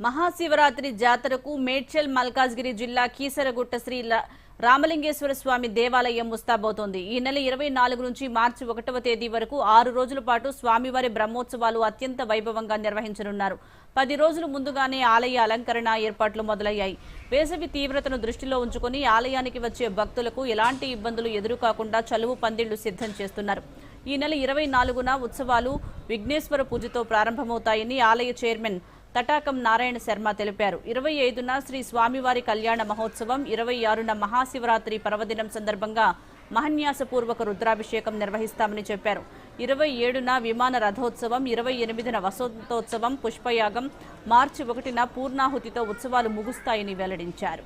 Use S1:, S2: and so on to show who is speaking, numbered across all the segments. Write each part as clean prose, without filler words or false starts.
S1: మహాశివరాత్రి జాతరకు మేడ్చల్ మల్కాజ్గిరి జిల్లా కీసరగుట్ట శ్రీ రామలింగేశ్వర స్వామి దేవాలయం ముస్తాబవుతోంది. ఈ నెల 24 నుంచి మార్చి 1వ తేదీ వరకు 6 రోజుల పాటు స్వామివారి బ్రహ్మోత్సవాలు అత్యంత వైభవంగా నిర్వహించనున్నారు. 10 రోజుల ముందుగానే ఆలయ అలంకరణ ఏర్పాట్లు మొదలయ్యాయి. వేసవి తీవ్రతను దృష్టిలో ఉంచుకుని ఆలయానికి వచ్చే భక్తులకు ఎలాంటి ఇబ్బందులు ఎదురుకాకుండా చలువు పందిళ్లు సిద్ధం చేస్తున్నారు. ఈ నెల 24న ఉత్సవాలు విఘ్నేశ్వర పూజతో ప్రారంభమవుతాయని ఆలయ చైర్మన్ తటాకం నారాయణ శర్మ తెలిపారు. 25న శ్రీ స్వామివారి కళ్యాణ మహోత్సవం, 26న మహాశివరాత్రి పర్వదినం సందర్భంగా మహన్యాసపూర్వక రుద్రాభిషేకం నిర్వహిస్తామని చెప్పారు. 27న విమాన రథోత్సవం, 28న వసంతోత్సవం, పుష్పయాగం, మార్చి 1న పూర్ణాహుతితో ఉత్సవాలు ముగుస్తాయని వెల్లడించారు.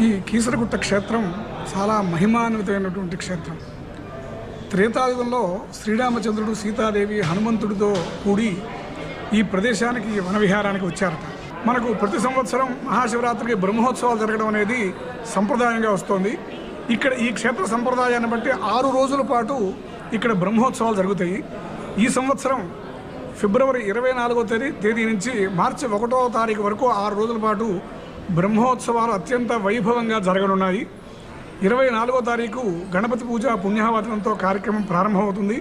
S2: ఈ కీసరగుట్ట క్షేత్రం చాలా మహిమాన్వితమైనటువంటి క్షేత్రం. త్రేతాయుగంలో శ్రీరామచంద్రుడు, సీతాదేవి, హనుమంతుడితో కూడి ఈ ప్రదేశానికి వనవిహారానికి వచ్చారట. మనకు ప్రతి సంవత్సరం మహాశివరాత్రికి బ్రహ్మోత్సవాలు జరగడం అనేది సంప్రదాయంగా వస్తుంది. ఇక్కడ ఈ క్షేత్ర సంప్రదాయాన్ని బట్టి 6 రోజుల పాటు ఇక్కడ బ్రహ్మోత్సవాలు జరుగుతాయి. ఈ సంవత్సరం ఫిబ్రవరి 24వ తేదీ నుంచి మార్చి 1వ తారీఖు వరకు 6 రోజుల పాటు బ్రహ్మోత్సవాలు అత్యంత వైభవంగా జరగనున్నాయి. 24వ తారీఖు గణపతి పూజ పుణ్యాహవచనంతో కార్యక్రమం ప్రారంభమవుతుంది.